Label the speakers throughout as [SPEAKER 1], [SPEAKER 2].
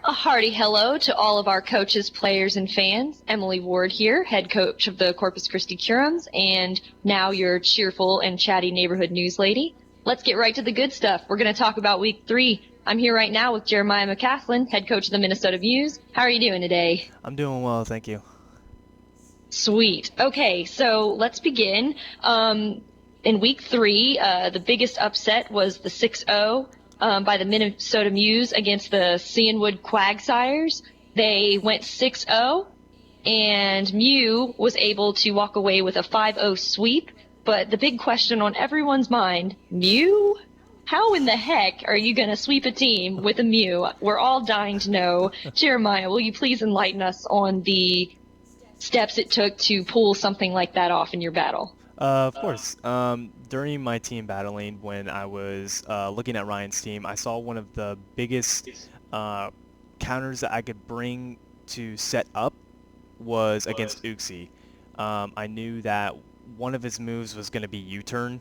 [SPEAKER 1] A hearty hello to all of our coaches, players, and fans. Emily Ward here, head coach of the Corpus Christi Curums, and now your cheerful and chatty neighborhood news lady. Let's get right to the good stuff. We're going to talk about week 3. I'm here right now with Jeremiah McCaslin, head coach of the Minnesota Mews. How are you doing today?
[SPEAKER 2] I'm doing well, thank you.
[SPEAKER 1] Sweet. Okay, so let's begin. In week 3, the biggest upset was the 6-0 by the Minnesota Mews against the Cianwood Quagsires. They went 6-0, and Mew was able to walk away with a 5-0 sweep. But the big question on everyone's mind, Mew? How in the heck are you going to sweep a team with a Mew? We're all dying to know. Jeremiah, will you please enlighten us on the steps it took to pull something like that off in your battle?
[SPEAKER 2] Of course. During my team battling, when I was looking at Ryan's team, I saw one of the biggest counters that I could bring to set up was against Uxie. I knew that one of his moves was going to be U-turn.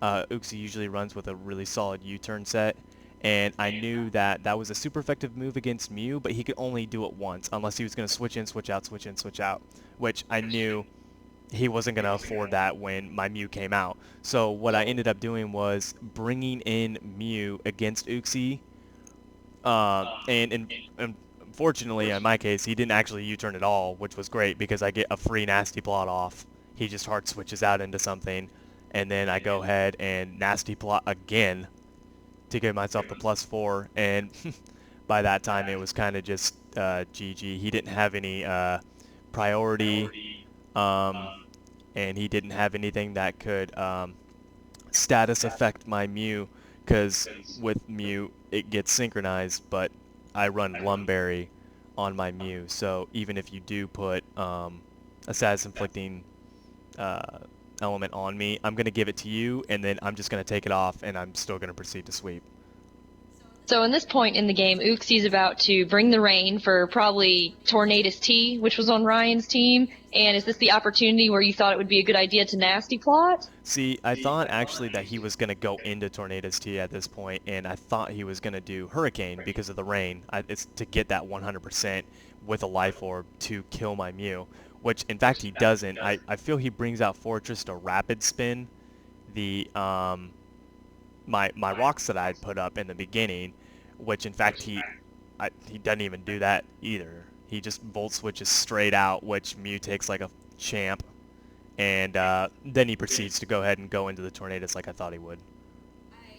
[SPEAKER 2] Uxie usually runs with a really solid U-turn set, and I knew that that was a super effective move against Mew, but he could only do it once, unless he was going to switch in, switch out, switch in, switch out, which I knew he wasn't going to afford that when my Mew came out. So what I ended up doing was bringing in Mew against Uxie, and unfortunately, in my case, he didn't actually U-turn at all, which was great because I get a free nasty plot off. He just hard switches out into something, and then I go ahead and nasty plot again to give myself the +4, and by that time it was kind of just GG. He didn't have any priority, and he didn't have anything that could status affect my Mew, because with Mew it gets synchronized, but I run Lumberry on my Mew, so even if you do put a status inflicting element on me, I'm going to give it to you, and then I'm just going to take it off, and I'm still going to proceed to sweep.
[SPEAKER 1] So in this point in the game, Uxie's about to bring the rain for probably Tornadus T, which was on Ryan's team. And is this the opportunity where you thought it would be a good idea to nasty plot?
[SPEAKER 2] See, I thought actually that he was going to go into Tornadus T at this point, and I thought he was going to do Hurricane because of the rain. It's to get that 100% with a Life Orb to kill my Mew, which in fact he doesn't. I feel he brings out Fortress to Rapid Spin the my rocks that I'd put up in the beginning, which in fact he doesn't even do that either. He just Volt switches straight out, which Mew takes like a champ, and then he proceeds to go ahead and go into the Tornadus like I thought he would.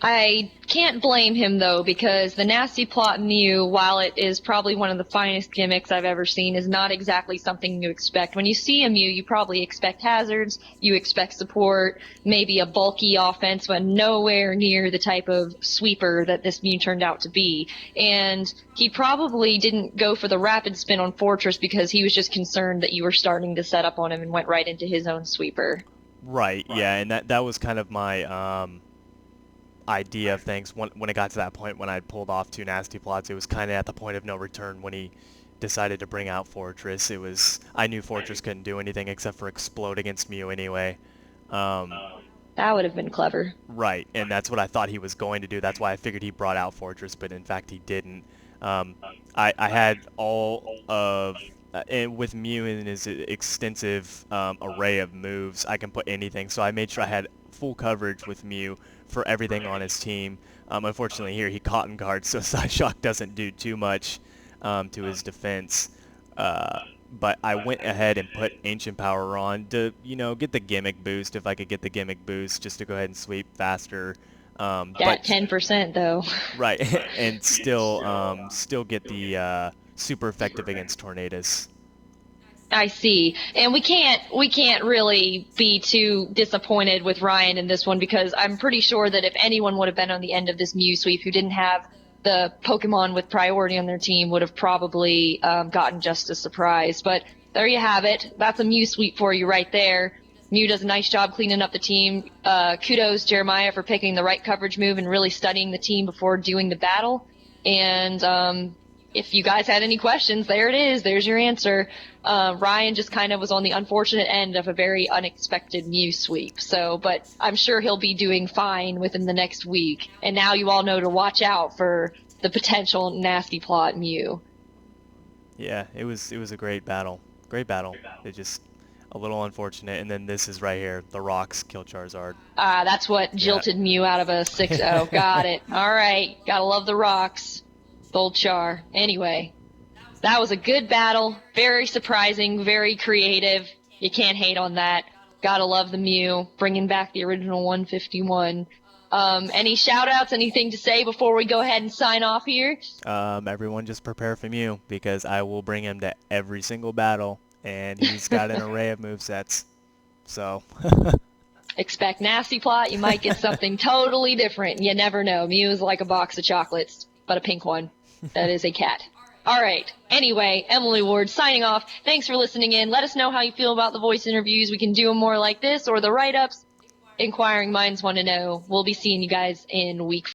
[SPEAKER 1] I can't blame him, though, because the Nasty Plot Mew, while it is probably one of the finest gimmicks I've ever seen, is not exactly something you expect. When you see a Mew, you probably expect hazards, you expect support, maybe a bulky offense, but nowhere near the type of sweeper that this Mew turned out to be. And he probably didn't go for the rapid spin on Fortress because he was just concerned that you were starting to set up on him and went right into his own sweeper.
[SPEAKER 2] Right, yeah, and that was kind of my idea of things when it got to that point when I pulled off 2 nasty plots. It was kind of at the point of no return when he decided to bring out Fortress. I knew Fortress couldn't do anything except for explode against Mew anyway.
[SPEAKER 1] That would have been clever.
[SPEAKER 2] Right, and that's what I thought he was going to do. That's why I figured he brought out Fortress, but in fact he didn't. I had all of and with Mew and his extensive array of moves, I can put anything. So I made sure I had full coverage with Mew for everything on his team. Unfortunately, here he cotton guards, so Side Shock doesn't do too much to his defense. But I went ahead and put Ancient Power on to, get the gimmick boost, if I could get the gimmick boost, just to go ahead and sweep faster.
[SPEAKER 1] That 10% though.
[SPEAKER 2] Right, and still get the super effective against Tornadus.
[SPEAKER 1] I see. And we can't really be too disappointed with Ryan in this one, because I'm pretty sure that if anyone would have been on the end of this Mew sweep who didn't have the Pokemon with priority on their team would have probably gotten just a surprise. But there you have it. That's a Mew sweep for you right there. Mew does a nice job cleaning up the team. Kudos, Jeremiah, for picking the right coverage move and really studying the team before doing the battle. And if you guys had any questions, there it is. There's your answer. Ryan just kind of was on the unfortunate end of a very unexpected Mew sweep. But I'm sure he'll be doing fine within the next week. And now you all know to watch out for the potential nasty plot Mew.
[SPEAKER 2] Yeah, it was a great battle. Great battle. It just a little unfortunate. And then this is right here. The rocks kill Charizard.
[SPEAKER 1] That's what
[SPEAKER 2] Yeah.
[SPEAKER 1] jilted Mew out of a 6-0. Got it. All right. Gotta love the rocks. Bold Char. Anyway, that was a good battle. Very surprising, very creative. You can't hate on that. Gotta love the Mew, bringing back the original 151. Any shout outs, anything to say before we go ahead and sign off here?
[SPEAKER 2] Everyone just prepare for Mew because I will bring him to every single battle, and he's got an array of movesets. So.
[SPEAKER 1] Expect nasty plot. You might get something totally different. You never know. Mew is like a box of chocolates, but a pink one. That is a cat. All right. Anyway, Emily Ward signing off. Thanks for listening in. Let us know how you feel about the voice interviews. We can do them more like this or the write-ups. Inquiring minds want to know. We'll be seeing you guys in week